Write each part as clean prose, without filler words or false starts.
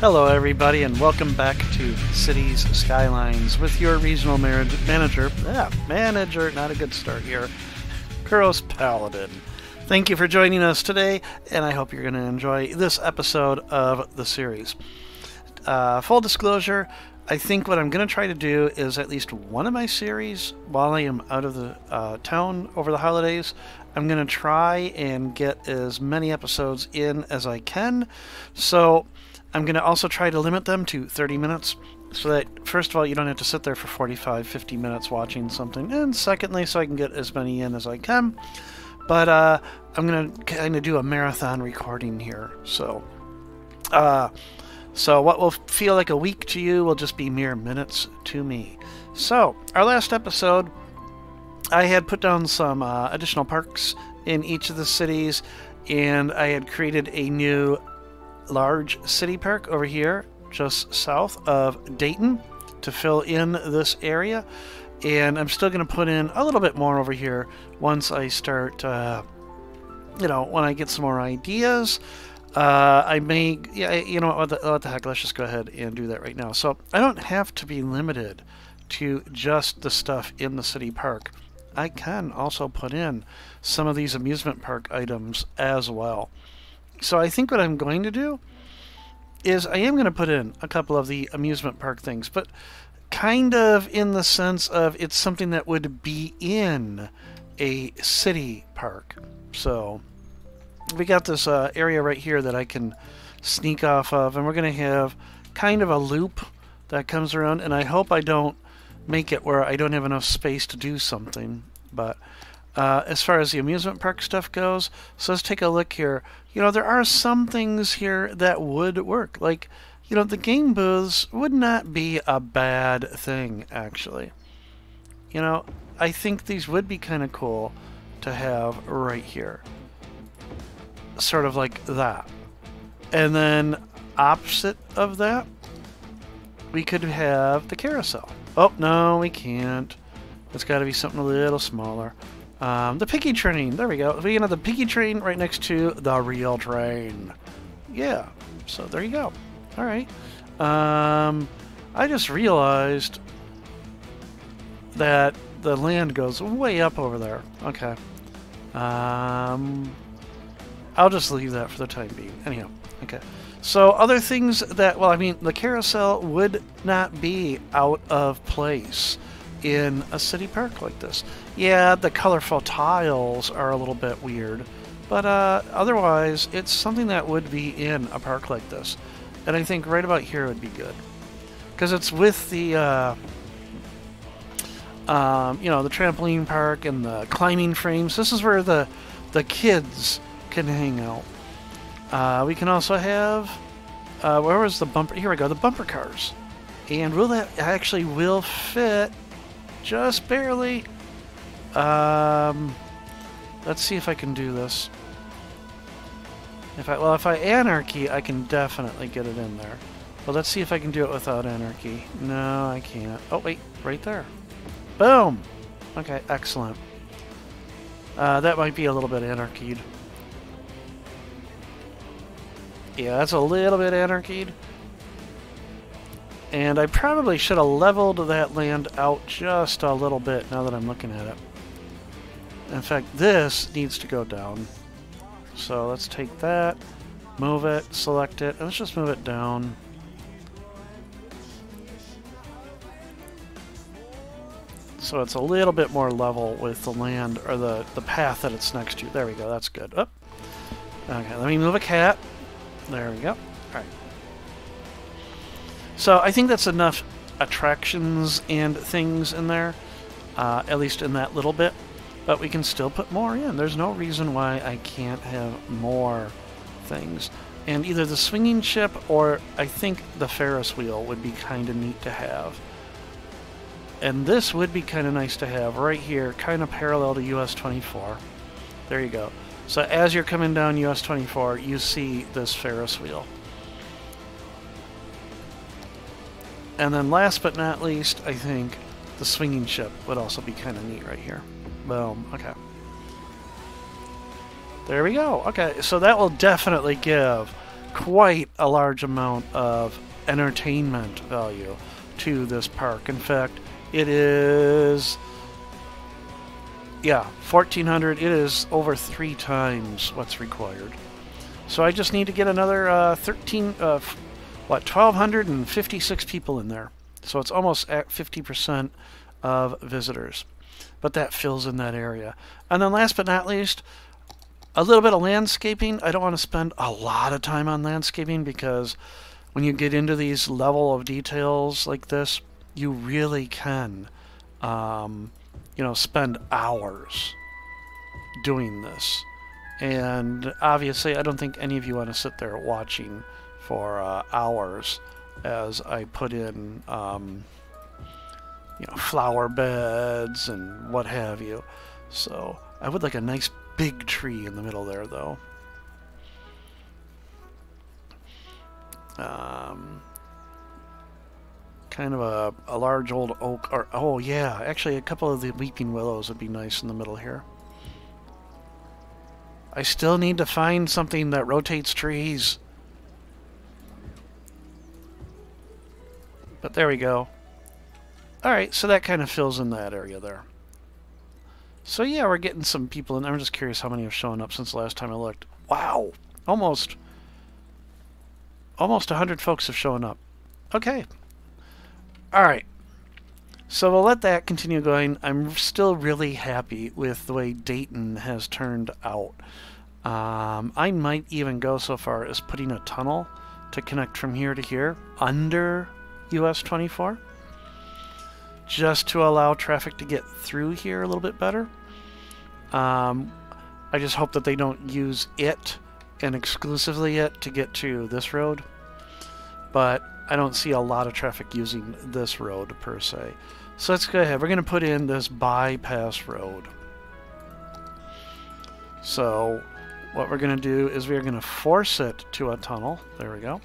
Hello everybody and welcome back to Cities Skylines with your regional manager, not a good start here, Kuros Paladin. Thank you for joining us today, and I hope you're going to enjoy this episode of the series. Full disclosure, I think what I'm going to try to do is at least one of my series, while I am out of the town over the holidays, I'm going to try and get as many episodes in as I can. So I'm going to also try to limit them to 30 minutes so that, first of all, you don't have to sit there for 45, 50 minutes watching something, and secondly, so I can get as many in as I can. But I'm going to kind of do a marathon recording here. So what will feel like a week to you will just be mere minutes to me. So, our last episode, I had put down some additional parks in each of the cities, and I had created a new large city park over here just south of Dayton to fill in this area, and I'm still going to put in a little bit more over here once I start when I get some more ideas. I may, what the heck, let's just go ahead and do that right now. So I don't have to be limited to just the stuff in the city park. I can also put in some of these amusement park items as well. So I think what I'm going to do is I am going to put in a couple of the amusement park things, but kind of in the sense of it's something that would be in a city park. So we got this area right here that I can sneak off of, and we're going to have kind of a loop that comes around, and I hope I don't make it where I don't have enough space to do something. But as far as the amusement park stuff goes, so let's take a look here. There are some things here that would work. Like, the game booths would not be a bad thing, actually. I think these would be kind of cool to have right here. Sort of like that. And then opposite of that, we could have the carousel. Oh, no, we can't. It's got to be something a little smaller. The piggy train. There we go. We can have the piggy train right next to the real train. Yeah. So there you go. All right. I just realized that the land goes way up over there. Okay. I'll just leave that for the time being. Anyhow. Okay. So other things that, the carousel would not be out of place in a city park like this. Yeah, the colorful tiles are a little bit weird, but otherwise it's something that would be in a park like this. And I think right about here would be good, because it's with the the trampoline park and the climbing frames. This is where the kids can hang out. We can also have where was the bumper? Here we go, the bumper cars. And that actually will fit just barely. Let's see if I can do this. If I anarchy, I can definitely get it in there. But let's see if I can do it without anarchy. No, I can't. Oh wait, right there. Boom. Okay, excellent. That might be a little bit anarchied. Yeah, that's a little bit anarchied. And I probably should have leveled that land out just a little bit now that I'm looking at it. In fact, this needs to go down. So let's take that, move it, select it, and let's just move it down. So it's a little bit more level with the land, or the path that it's next to. There we go, that's good. Oh. Okay, let me move a cat. There we go. Alright. So I think that's enough attractions and things in there, at least in that little bit. But we can still put more in. There's no reason why I can't have more things. And either the swinging ship or I think the Ferris wheel would be kind of neat to have. And this would be kind of nice to have right here, kind of parallel to US 24. There you go. So as you're coming down US 24, you see this Ferris wheel. And then last but not least, I think the swinging ship would also be kind of neat right here. Boom. Okay. There we go. Okay, so that will definitely give quite a large amount of entertainment value to this park. In fact, it is, yeah, 1,400. It is over 3 times what's required. So I just need to get another 1,256 people in there. So it's almost at 50% of visitors. But that fills in that area. And then last but not least, a little bit of landscaping. I don't want to spend a lot of time on landscaping because when you get into these level of details like this, you really can, you know, spend hours doing this. And obviously, I don't think any of you want to sit there watching for hours as I put in, you know, flower beds and what have you. So I would like a nice big tree in the middle there, though. Kind of a large old oak, or oh yeah, actually a couple of the weeping willows would be nice in the middle here. I still need to find something that rotates trees. But there we go. Alright, so that kind of fills in that area there. So yeah, we're getting some people in. I'm just curious how many have shown up since the last time I looked. Wow! Almost 100 folks have shown up. Okay. Alright. So we'll let that continue going. I'm still really happy with the way Dayton has turned out. I might even go so far as putting a tunnel to connect from here to here under US 24. Just to allow traffic to get through here a little bit better. I just hope that they don't use it and exclusively it to get to this road. But I don't see a lot of traffic using this road per se. So let's go ahead. We're going to put in this bypass road. So what we're going to do is we're going to force it to a tunnel. There we go.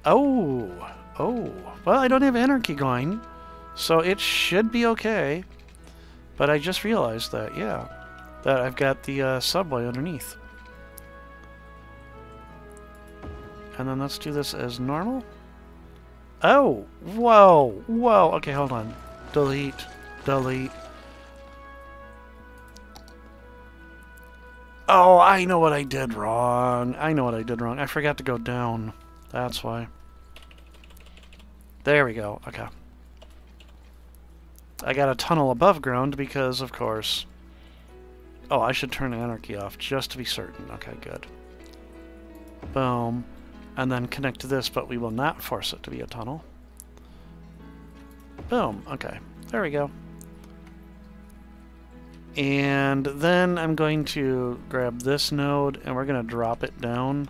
Oh. Well, I don't have anarchy going. So it should be okay, but I just realized that, yeah, that I've got the subway underneath. And then let's do this as normal. Oh, whoa, okay, hold on. Delete. Oh, I know what I did wrong. I forgot to go down. That's why. There we go, okay. I got a tunnel above ground because, of course... Oh, I should turn anarchy off just to be certain. Okay, good. Boom. And then connect to this, but we will not force it to be a tunnel. Boom. Okay. There we go. And then I'm going to grab this node, and we're going to drop it down.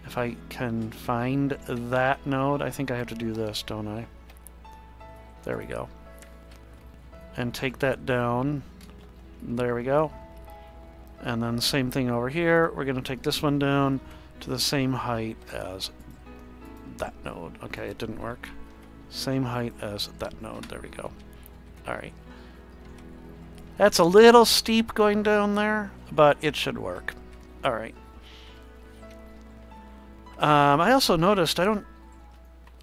If I can find that node, I think I have to do this, don't I? There we go. And take that down. There we go. And then the same thing over here. We're going to take this one down to the same height as that node. Okay, it didn't work. Same height as that node. There we go. Alright. That's a little steep going down there, but it should work. Alright. I also noticed I don't...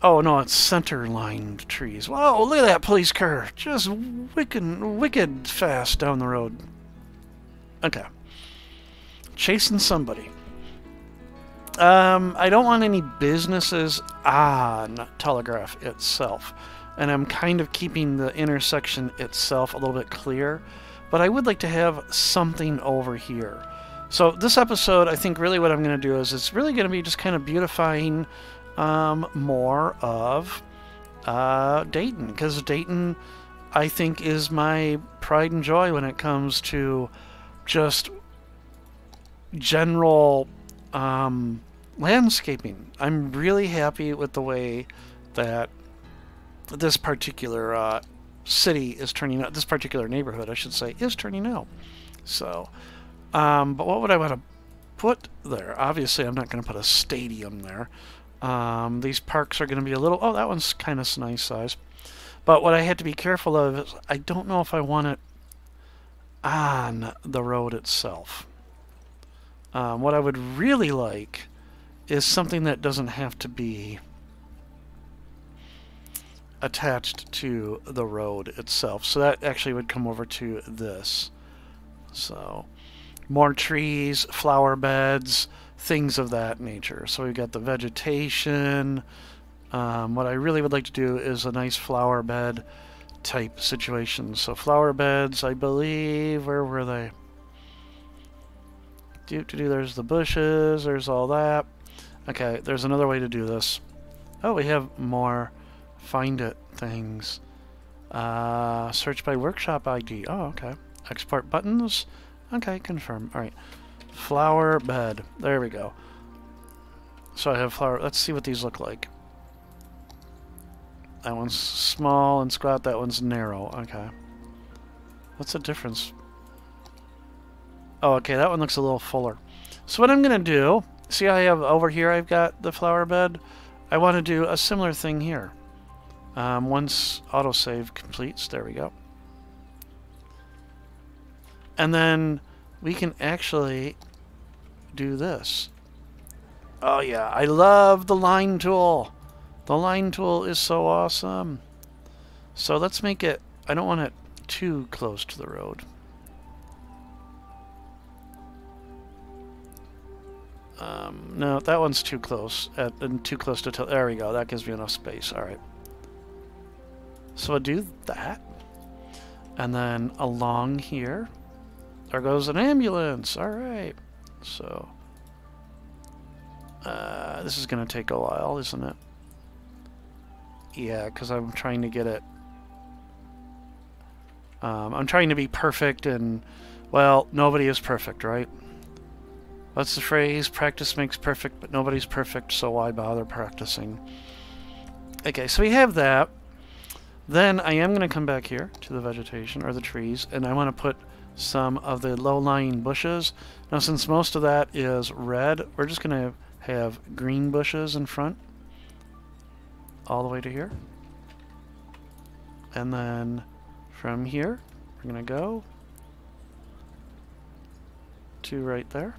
Oh, no, it's center-lined trees. Whoa, look at that police car. Just wicked fast down the road. Okay. Chasing somebody. I don't want any businesses on Telegraph itself. And I'm kind of keeping the intersection itself a little bit clear. But I would like to have something over here. So this episode, I think really what I'm going to do is it's really going to be just kind of beautifying more of Dayton, because Dayton, I think, is my pride and joy when it comes to just general landscaping. I'm really happy with the way that this particular city is turning out, this particular neighborhood, I should say, is turning out. So, but what would I want to put there? Obviously, I'm not going to put a stadium there. These parks are going to be a little... Oh, that one's kind of nice size. But what I had to be careful of is I don't know if I want it on the road itself. What I would really like is something that doesn't have to be attached to the road itself. So that actually would come over to this. So more trees, flower beds, things of that nature. So we've got the vegetation. What I really would like to do is a nice flower bed type situation. So flower beds, I believe, where were they? There's the bushes, there's all that. Okay, there's another way to do this. Oh, we have more find it things. Search by workshop ID. Oh, okay. Export buttons. Okay, confirm. Alright. Flower bed. There we go. So I have flower. Let's see what these look like. That one's small and squat. That one's narrow. Okay. What's the difference? Oh, okay. That one looks a little fuller. So what I'm going to do, see how I have over here I've got the flower bed? I want to do a similar thing here. Once autosave completes, there we go. And then we can actually do this. Oh yeah, I love the line tool. The line tool is so awesome. So let's make it, I don't want it too close to the road. No, that one's too close. And too close to, there we go. That gives me enough space. All right. So I'll do that. And then along here, there goes an ambulance. All right. So this is going to take a while, isn't it? Yeah, because I'm trying to get it. I'm trying to be perfect, and, well, nobody is perfect, right? What's the phrase? Practice makes perfect, but nobody's perfect, so why bother practicing? Okay, so we have that. Then I am going to come back here to the vegetation, or the trees, and I want to put some of the low-lying bushes. Now, since most of that is red, we're just going to have green bushes in front, all the way to here. And then from here, we're going to go to right there.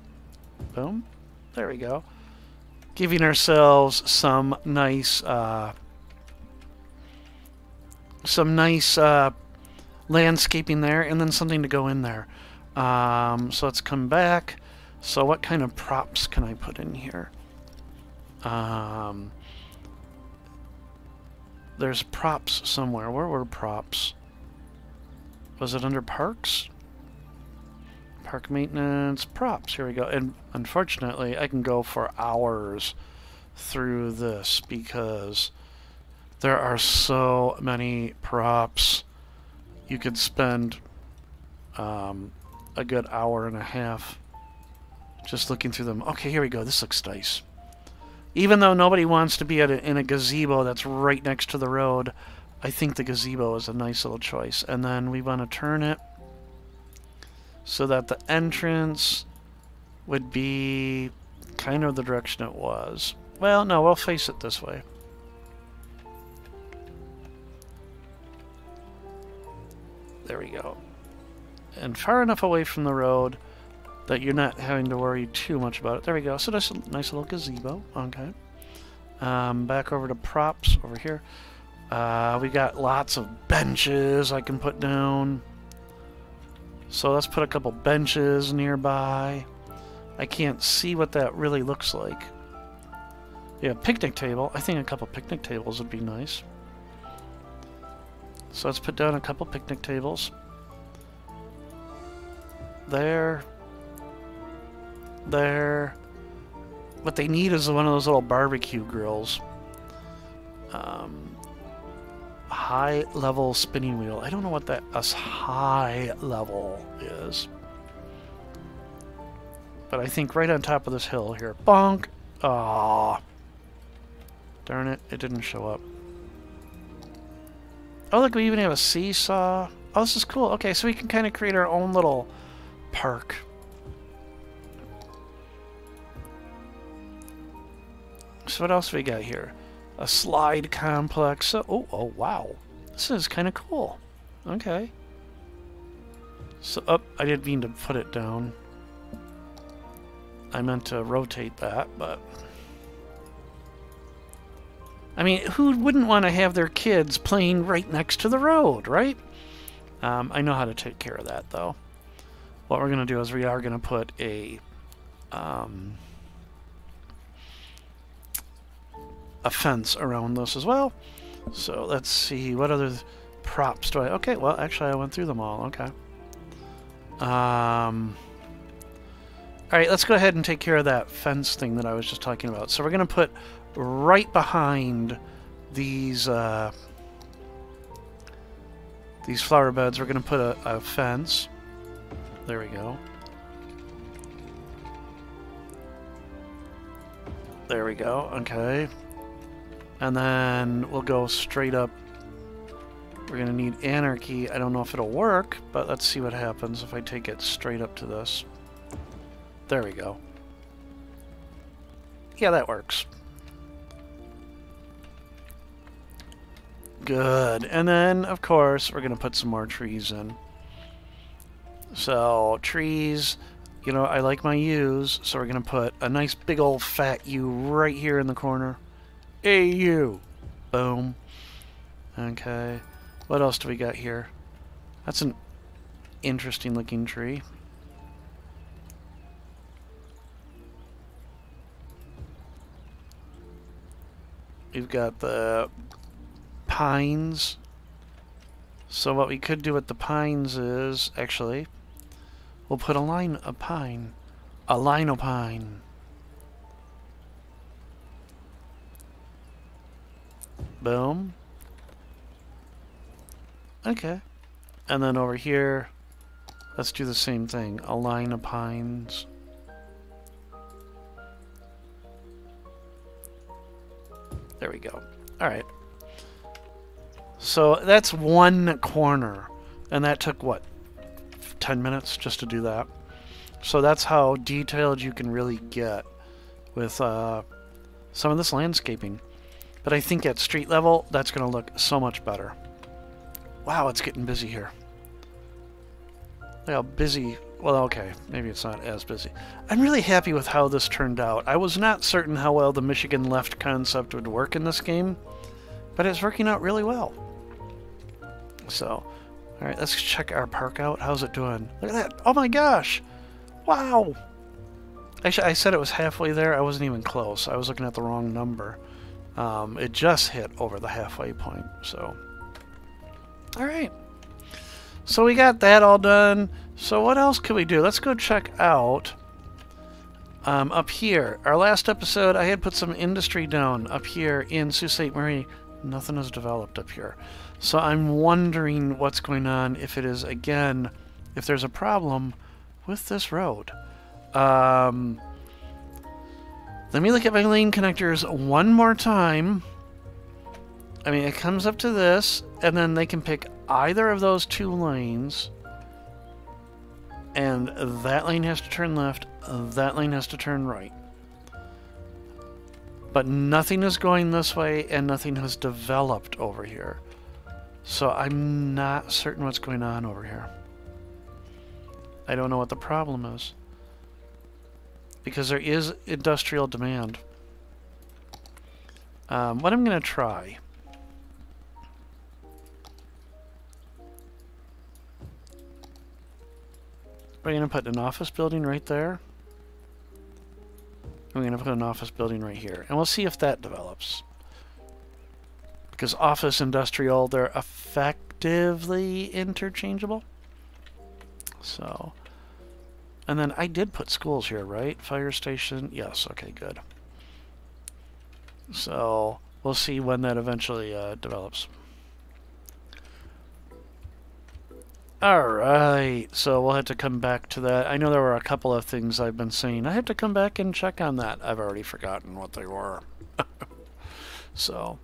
Boom. There we go. Giving ourselves some nice landscaping there, and then something to go in there. So let's come back. So what kind of props can I put in here? There's props somewhere. Where were props? Was it under parks? Park maintenance, props. Here we go. And unfortunately, I can go for hours through this because there are so many props. You could spend a good hour and a half just looking through them. Okay, here we go. This looks nice. Even though nobody wants to be in a gazebo that's right next to the road, I think the gazebo is a nice little choice. And then we want to turn it so that the entrance would be kind of the direction it was. Well, no, we'll face it this way. There we go. And far enough away from the road that you're not having to worry too much about it. There we go. So that's a nice little gazebo. Okay. Back over to props over here. We got lots of benches I can put down. So let's put a couple benches nearby. I can't see what that really looks like. Yeah, picnic table. I think a couple picnic tables would be nice. So let's put down a couple picnic tables. There. There. What they need is one of those little barbecue grills. High level spinning wheel. I don't know what that high level is. But I think right on top of this hill here. Bonk! Aww. Darn it, it didn't show up. Oh, look, we even have a seesaw. Oh, this is cool. Okay, so we can kind of create our own little park. So what else we got here? A slide complex. Oh, wow. This is kind of cool. Okay. So, I didn't mean to put it down. I meant to rotate that, but I mean, who wouldn't want to have their kids playing right next to the road, right? I know how to take care of that, though. What we're going to do is we are going to put a fence around this as well. So let's see, what other props do I... Okay, well, actually, I went through them all. Okay. All right, let's go ahead and take care of that fence thing that I was just talking about. So we're going to put right behind these flower beds, we're going to put a fence. There we go. There we go. Okay. And then we'll go straight up. We're going to need anarchy. I don't know if it'll work, but let's see what happens if I take it straight up to this. There we go. Yeah, that works. Good. And then, of course, we're going to put some more trees in. So, trees, you know, I like my U's, so we're going to put a nice big old fat U right here in the corner. Hey, you! Boom. Okay. What else do we got here? That's an interesting looking tree. We've got the pines. So what we could do with the pines is, actually, we'll put a line of pine. A line of pine. Boom. Okay. And then over here, let's do the same thing. A line of pines. There we go. Alright. So that's one corner. And that took, what, 10 minutes just to do that? So that's how detailed you can really get with some of this landscaping. But I think at street level, that's going to look so much better. Wow, it's getting busy here. Look how busy... Well, okay, maybe it's not as busy. I'm really happy with how this turned out. I was not certain how well the Michigan left concept would work in this game, but it's working out really well. So, alright, let's check our park out. How's it doing? Look at that! Oh my gosh! Wow! Actually, I said it was halfway there. I wasn't even close. I was looking at the wrong number. It just hit over the halfway point, so... Alright. So we got that all done. So what else can we do? Let's go check out up here. Our last episode, I had put some industry down up here in Sault Ste. Marie. Nothing has developed up here. So I'm wondering what's going on, if it is, again, if there's a problem with this road. Let me look at my lane connectors one more time. I mean, it comes up to this, and then they can pick either of those two lanes, and that lane has to turn left, that lane has to turn right. But nothing is going this way, and nothing has developed over here. So I'm not certain what's going on over here. I don't know what the problem is. Because there is industrial demand. What I'm going to try... We're going to put an office building right there. We're going to put an office building right here. And we'll see if that develops. Because office, industrial, they're effectively interchangeable. So. And then I did put schools here, right? Fire station. Yes. Okay, good. So we'll see when that eventually develops. Alright, so we'll have to come back to that. I know there were a couple of things I've been saying. I have to come back and check on that. I've already forgotten what they were. So,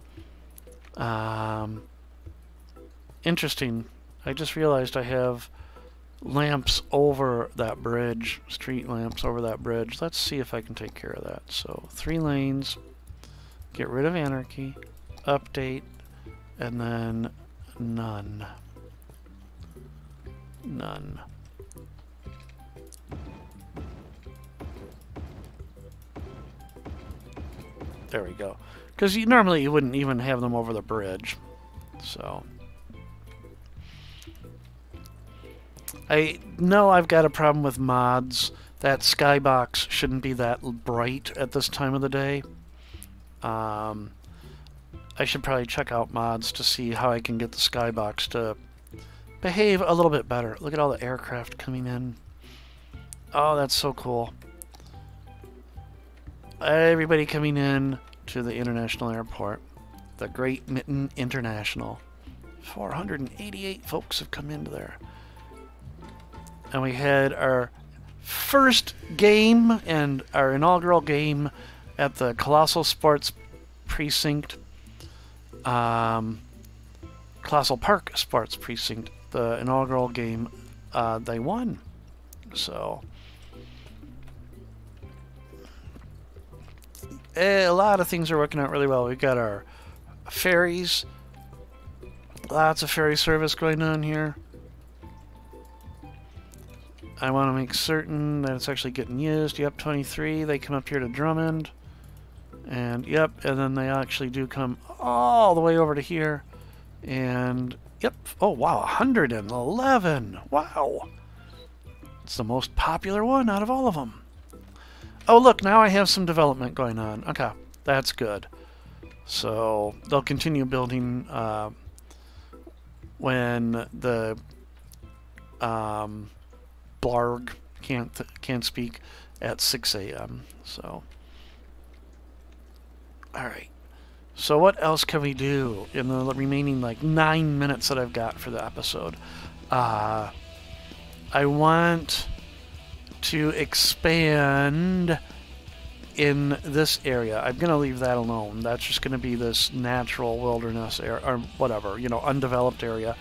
interesting. I just realized I have lamps over that bridge, street lamps over that bridge. Let's see if I can take care of that. So, 3 lanes, get rid of anarchy, update, and then none. None. There we go. Because normally you wouldn't even have them over the bridge. So I know I've got a problem with mods. That skybox shouldn't be that bright at this time of the day. I should probably check out mods to see how I can get the skybox to behave a little bit better. Look at all the aircraft coming in. Oh, that's so cool. Everybody coming in to the international airport. The Great Mitten International. 488 folks have come into there. And we had our first game and our inaugural game at the Colossal Sports Precinct. Colossal Park Sports Precinct. The inaugural game, they won. So a lot of things are working out really well. We've got our ferries. Lots of ferry service going on here. I want to make certain that it's actually getting used. Yep, 23. They come up here to Drummond. And yep, and then they actually do come all the way over to here. And yep, oh wow, 111. Wow. It's the most popular one out of all of them. Oh look, now I have some development going on. Okay, that's good. So they'll continue building when the Blarg can't speak at 6 a.m. So, all right. So what else can we do in the remaining like 9 minutes that I've got for the episode? I want to expand in this area. I'm going to leave that alone. That's just going to be this natural wilderness area, or whatever, you know, undeveloped area.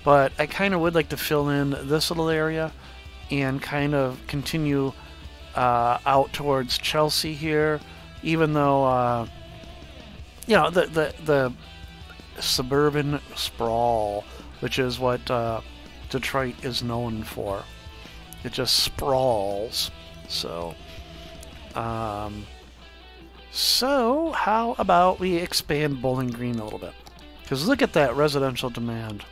But I kind of would like to fill in this little area and kind of continue out towards Chelsea here, even though, you know, the suburban sprawl, which is what Detroit is known for. It just sprawls. So, so how about we expand Bowling Green a little bit? Because look at that residential demand.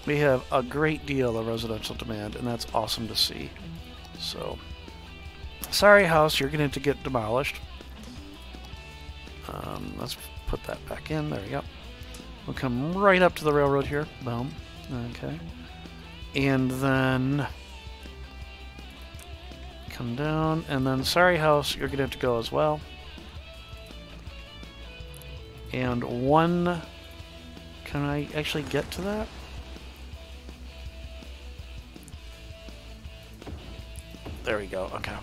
We have a great deal of residential demand, and that's awesome to see. So, sorry house, you're going to get demolished. Let's put that back in. There we go. We'll come right up to the railroad here. Boom. Okay. And then come down, and then sorry house, you're going to have to go as well. And one... Can I actually get to that? There we go, okay.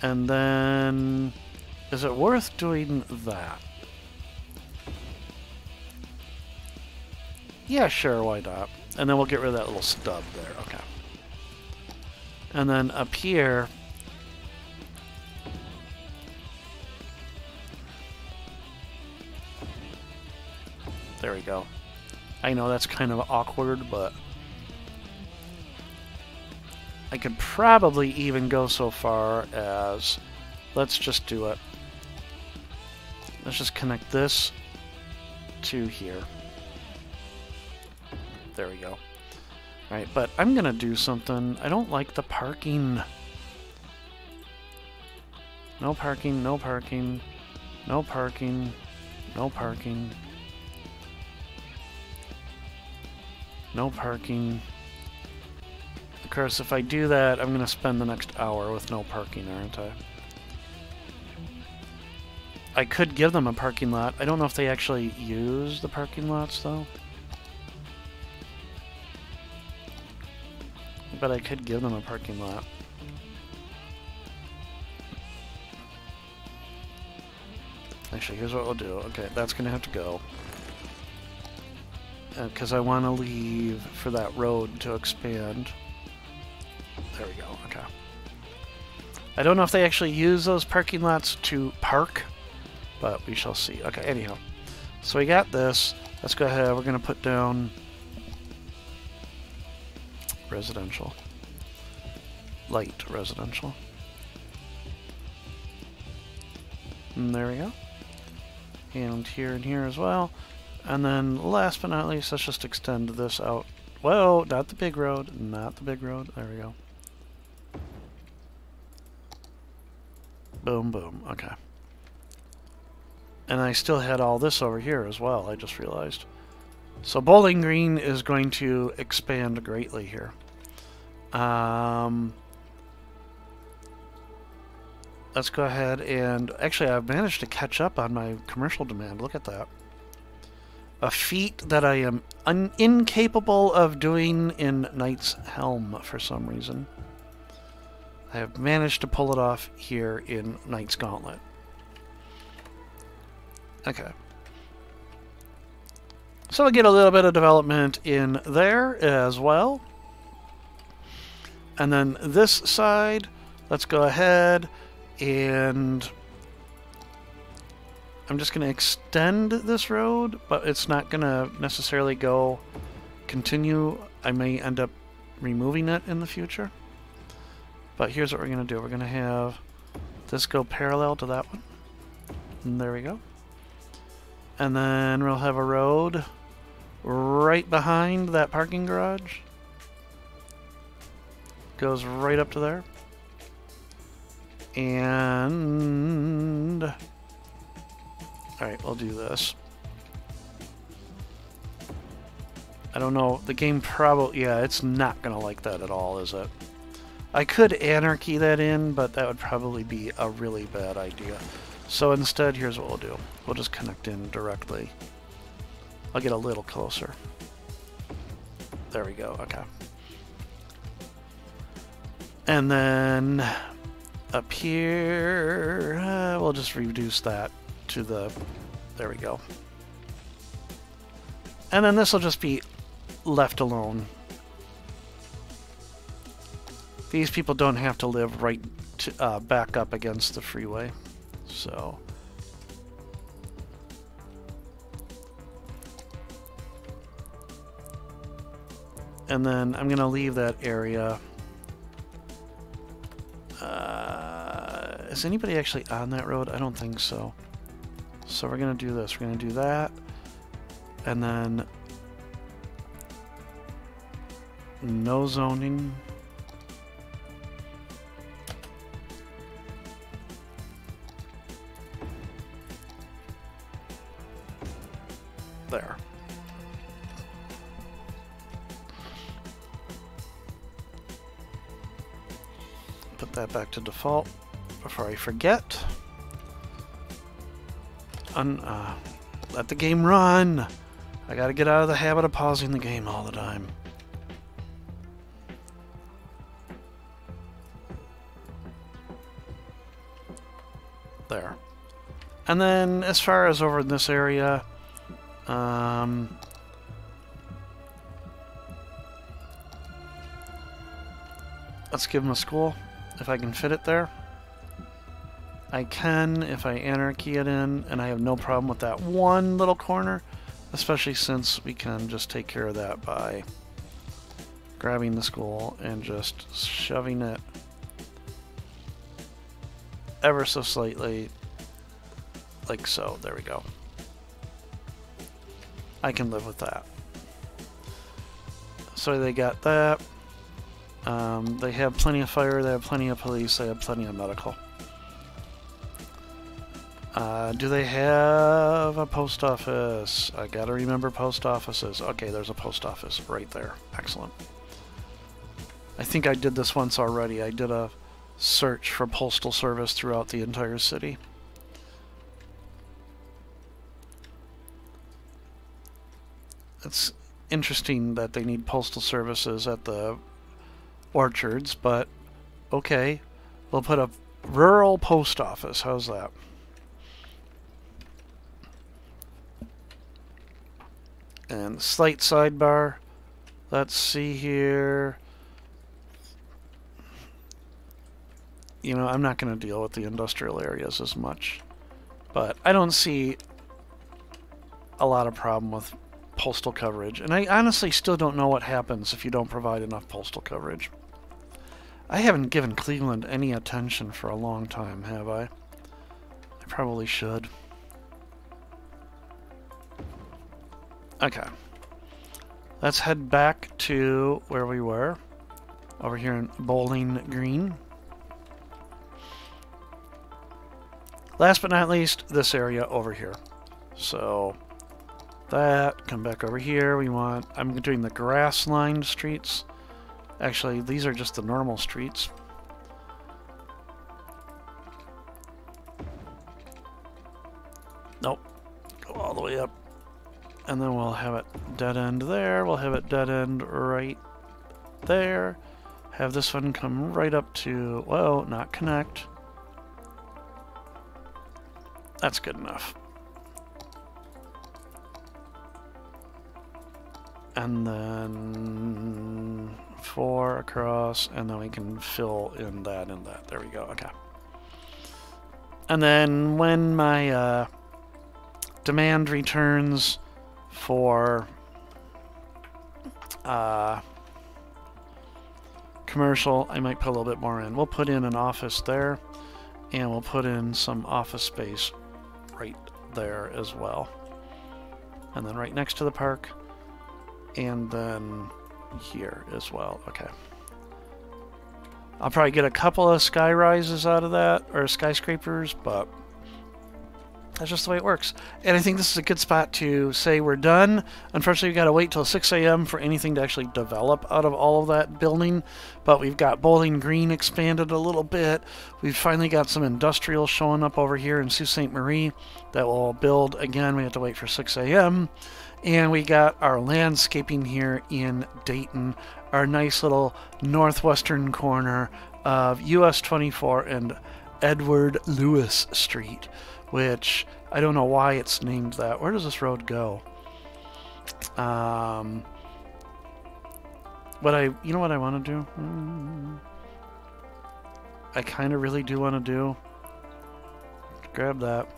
And then... Is it worth doing that? Yeah, sure, why not? And then we'll get rid of that little stub there, okay. And then up here... There we go. I know that's kind of awkward, but... I could probably even go so far as... Let's just do it. Let's just connect this to here. There we go. Alright, but I'm gonna do something. I don't like the parking. No parking, no parking, no parking, no parking. No parking. Of course, if I do that, I'm going to spend the next hour with no parking, aren't I? I could give them a parking lot. I don't know if they actually use the parking lots, though. But I could give them a parking lot. Actually, here's what we'll do. Okay, that's going to have to go. Because I want to leave for that road to expand. There we go, okay. I don't know if they actually use those parking lots to park, but we shall see. Okay, anyhow. So we got this. Let's go ahead. We're going to put down residential. Light residential. And there we go. And here as well. And then last but not least, let's just extend this out. Whoa, not the big road. Not the big road. There we go. Boom, boom. Okay. And I still had all this over here as well, I just realized. So Bowling Green is going to expand greatly here. Let's go ahead and... Actually, I've managed to catch up on my commercial demand. Look at that. A feat that I am incapable of doing in Knight's Helm for some reason. I have managed to pull it off here in Knight's Gauntlet. Okay. So we get a little bit of development in there as well. And then this side, let's go ahead and I'm just going to extend this road, but it's not going to necessarily continue. I may end up removing it in the future. But here's what we're going to do. We're going to have this go parallel to that one. And there we go. And then we'll have a road right behind that parking garage. Goes right up to there. And... Alright, we'll do this. I don't know, the game probably... Yeah, it's not going to like that at all, is it? I could anarchy that in, but that would probably be a really bad idea. So instead, here's what we'll do. We'll just connect in directly. I'll get a little closer. There we go, okay. And then up here, we'll just reduce that to the... There we go. And then this will just be left alone. These people don't have to live right to, back up against the freeway. So... And then I'm going to leave that area. Is anybody actually on that road? I don't think so. So we're going to do this. We're going to do that. And then... No zoning. There. Put that back to default before I forget. Let the game run. I gotta get out of the habit of pausing the game all the time. There. And then as far as over in this area, let's give them a school, if I can fit it there. I can if I anarchy it in, and I have no problem with that one little corner, especially since we can just take care of that by grabbing the school and just shoving it ever so slightly, like so. There we go. I can live with that. So they got that. They have plenty of fire, they have plenty of police, they have plenty of medical. Do they have a post office? I gotta remember post offices. Okay, there's a post office right there. Excellent. I think I did this once already. I did a search for postal service throughout the entire city. It's interesting that they need postal services at the orchards, but okay. We'll put a rural post office. How's that? And slight sidebar. Let's see here. You know, I'm not going to deal with the industrial areas as much, but I don't see a lot of problem with postal coverage. And I honestly still don't know what happens if you don't provide enough postal coverage. I haven't given Cleveland any attention for a long time, have I? I Probably should. Okay. Let's head back to where we were. Over here in Bowling Green. Last but not least, this area over here. So that, come back over here. We want, I'm doing the grass-lined streets. Actually, these are just the normal streets. Nope. Go all the way up. And then we'll have it dead end there. We'll have it dead end right there. Have this one come right up to, whoa, not connect. That's good enough. And then 4 across, and then we can fill in that and that. There we go, okay. And then when my demand returns for commercial, I might put a little bit more in. We'll put in an office there, and we'll put in some office space right there as well. And then right next to the park, and then here as well. Okay. I'll probably get a couple of sky rises out of that, or skyscrapers, but that's just the way it works. And I think this is a good spot to say we're done. Unfortunately, we've got to wait till 6 a.m. for anything to actually develop out of all of that building. But we've got Bowling Green expanded a little bit. We've finally got some industrial showing up over here in Sault Ste. Marie that will build. Again, we have to wait for 6 a.m. And we got our landscaping here in Dayton, our nice little northwestern corner of US 24 and Edward Lewis Street, which I don't know why it's named that. Where does this road go? You know what I want to do? I kind of really do want to do. Grab that.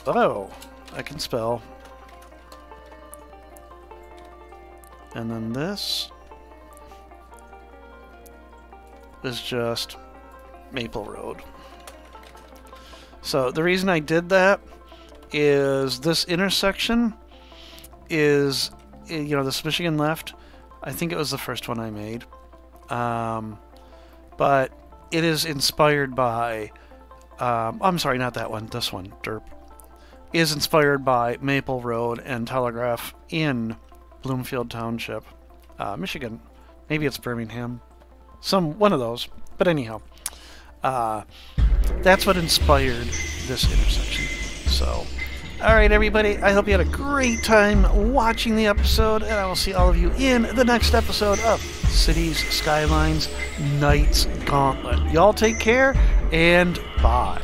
Oh, I can spell. And then this is just Maple Road. So the reason I did that is this intersection is, you know, this Michigan left. I think it was the first one I made. But it is inspired by, I'm sorry, not that one, this one, derp. Is inspired by Maple Road and Telegraph in Bloomfield Township, Michigan. Maybe it's Birmingham. One of those. But anyhow, that's what inspired this intersection. So, alright everybody, I hope you had a great time watching the episode, and I will see all of you in the next episode of Cities, Skylines, Knights, Gauntlet. Y'all take care, and bye.